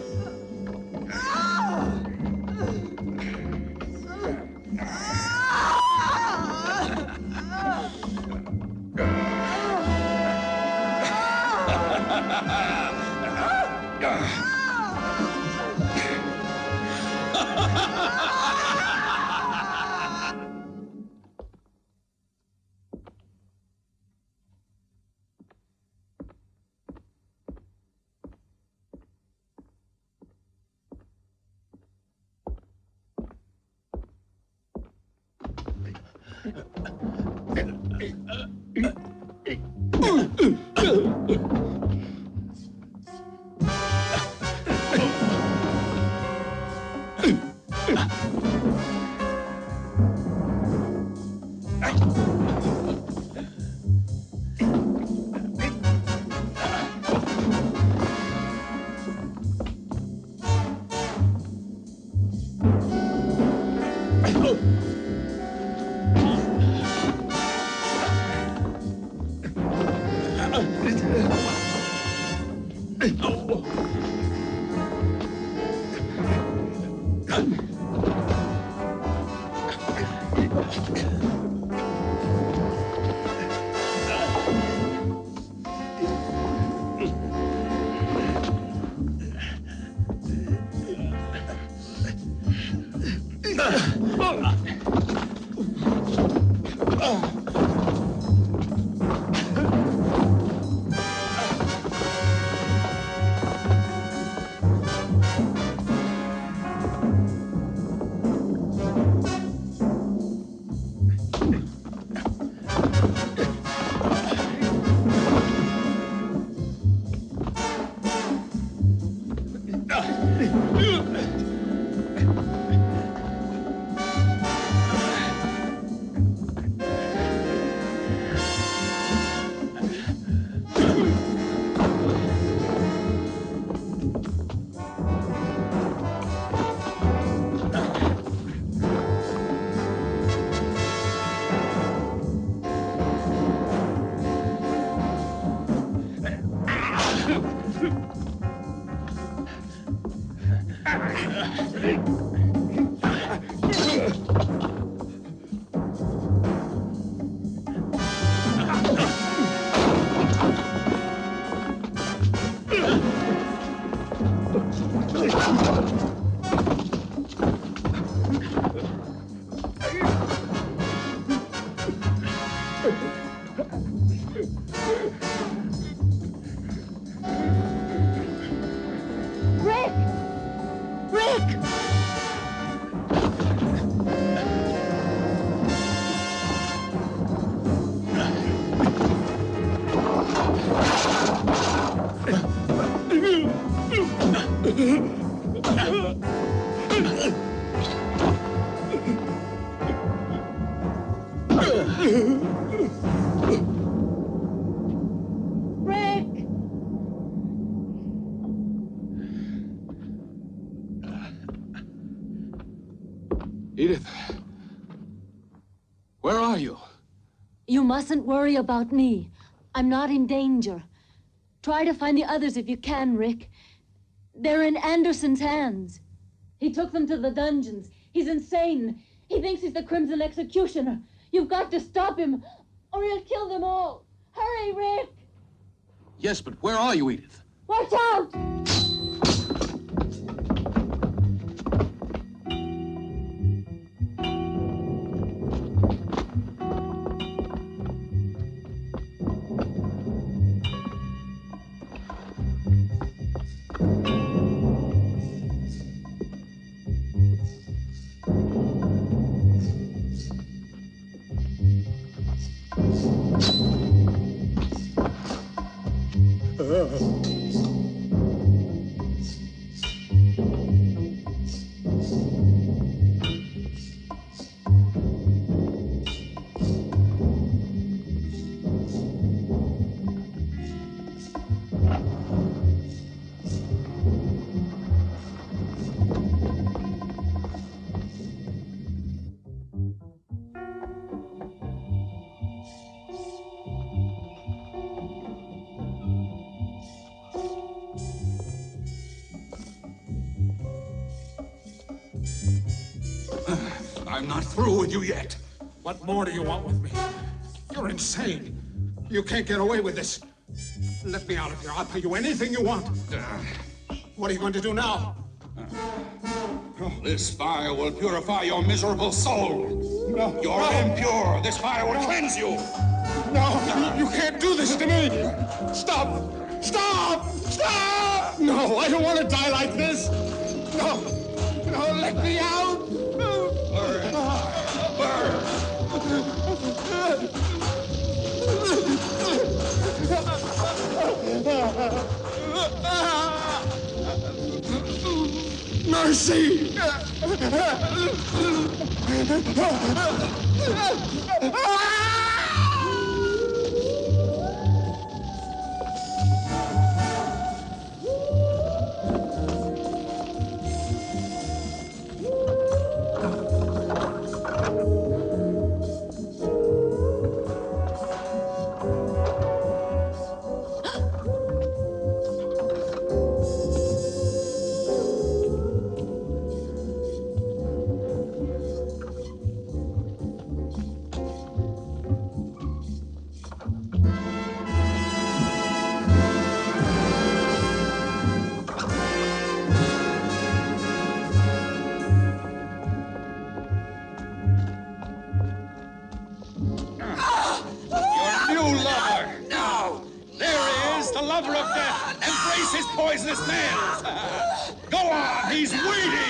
Edith, where are you? You mustn't worry about me. I'm not in danger. Try to find the others if you can, Rick. They're in Anderson's hands. He took them to the dungeons. He's insane. He thinks he's the Crimson Executioner. You've got to stop him, or he'll kill them all. Hurry, Rick! Yes, but where are you, Edith? Watch out! I'm not through with you yet. What more do you want with me? You're insane. You can't get away with this. Let me out of here. I'll pay you anything you want. What are you going to do now? This fire will purify your miserable soul. No. You're impure. This fire will cleanse you. No, you can't do this to me. Stop! Stop! Stop! No, I don't want to die like this. No, no, let me out. Burn. Burn. Mercy! Poisonous nails! Go on, he's waiting!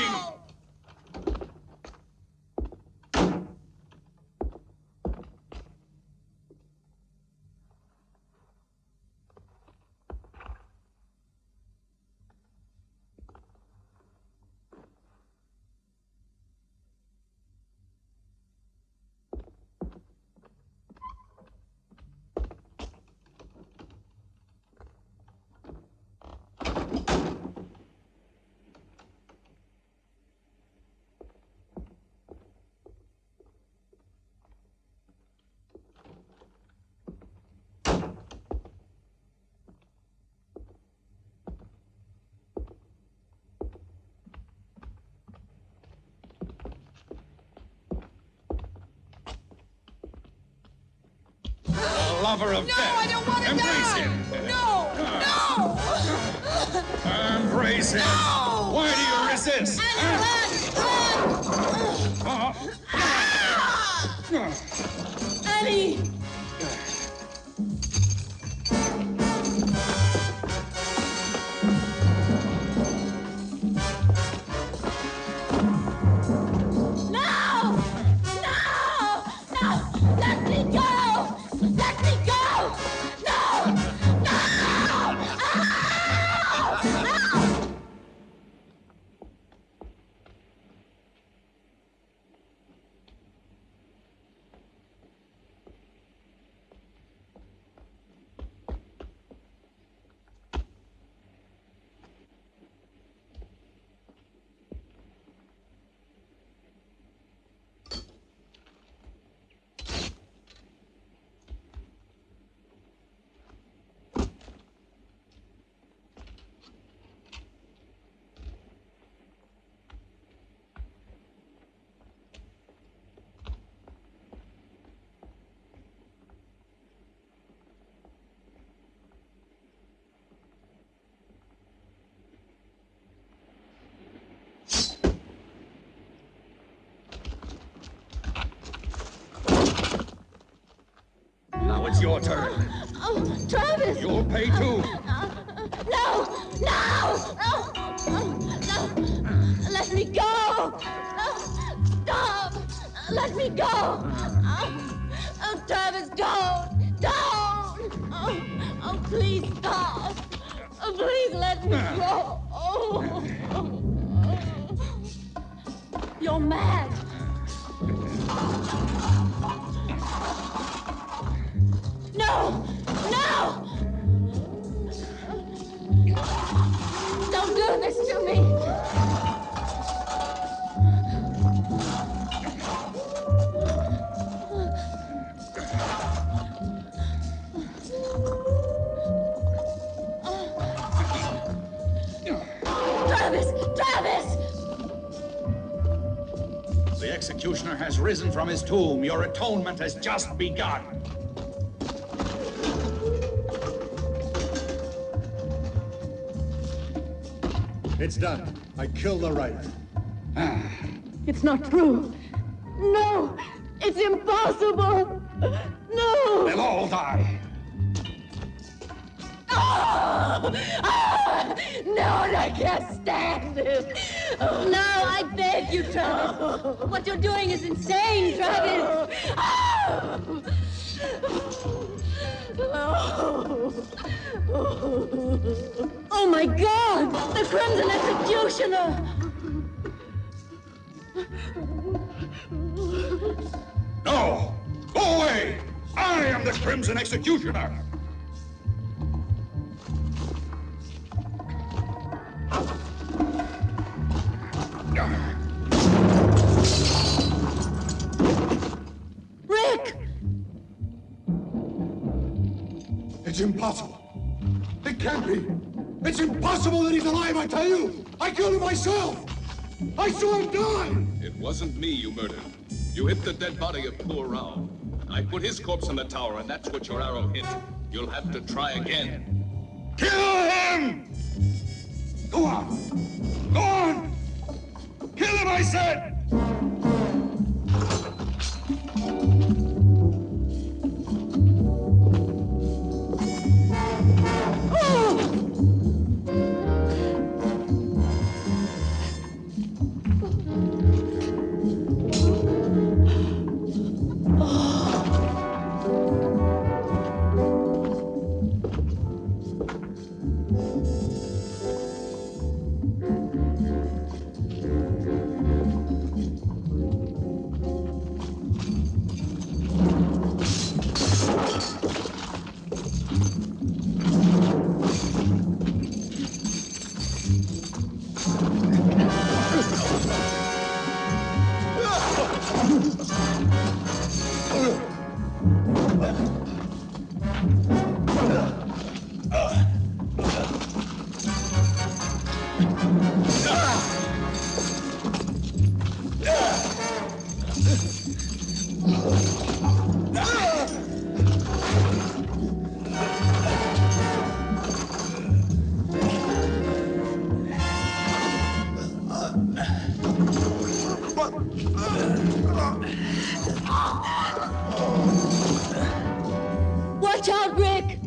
Lover of death. I don't want to Embrace die. him. No, no. Embrace him. No. Why do you resist? Annie. Now it's your turn. Oh, Travis! You'll pay too. No! Let me go! No! Stop! Let me go! Oh, Travis, don't! Don't! Oh, please stop! Oh, please let me go! You're mad! No! No! Don't do this to me! Travis! Travis! The executioner has risen from his tomb. Your atonement has just begun. It's done. I killed the right. It's not true. No! It's impossible! No! They'll all die. Oh! Ah! No, I can't stand it! No, I beg you, Travis. What you're doing is insane, Travis. Oh! Oh, my God! The Crimson Executioner! No! Go away! I am the Crimson Executioner! Rick! It's impossible. It can't be. It's impossible that he's alive, I tell you! I killed him myself! I saw him die! It wasn't me you murdered. You hit the dead body of poor Rao. I put his corpse in the tower, and that's what your arrow hit. You'll have to try again. Kill him! Go on! Go on! Kill him, I said! Watch out, Rick!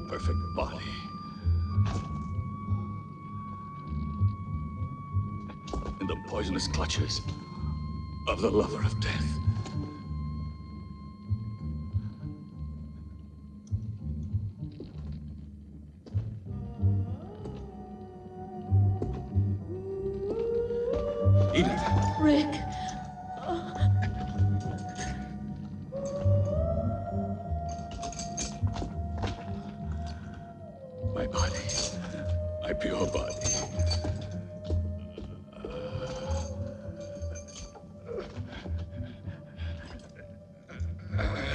Perfect body. In the poisonous clutches of the lover of death. Edith. Rick. My body. My pure body.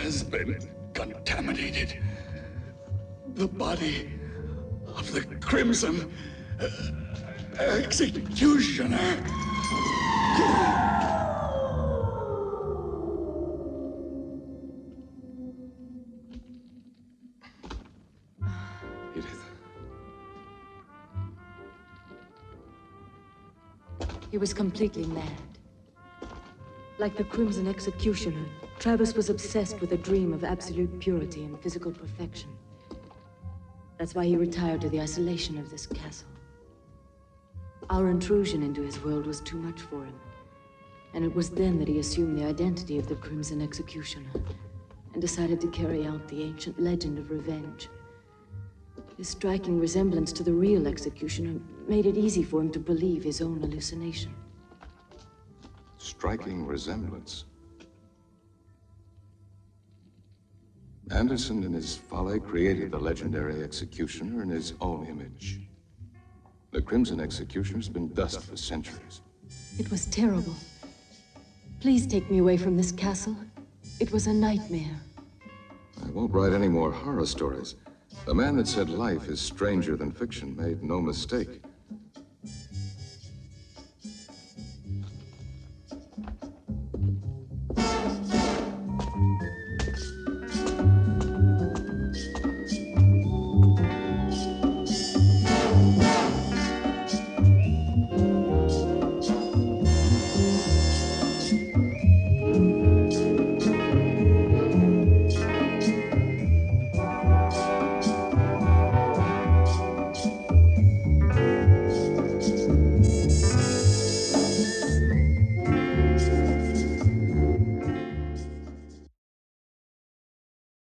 Has been contaminated. The body of the Crimson Executioner. Edith. He was completely mad. Like the Crimson Executioner, Travis was obsessed with a dream of absolute purity and physical perfection. That's why he retired to the isolation of this castle. Our intrusion into his world was too much for him. And it was then that he assumed the identity of the Crimson Executioner and decided to carry out the ancient legend of revenge. His striking resemblance to the real executioner made it easy for him to believe his own hallucination. Striking resemblance. Anderson, in his folly, created the legendary executioner in his own image. The Crimson Executioner's been dust for centuries. It was terrible. Please take me away from this castle. It was a nightmare. I won't write any more horror stories. The man that said life is stranger than fiction made no mistake.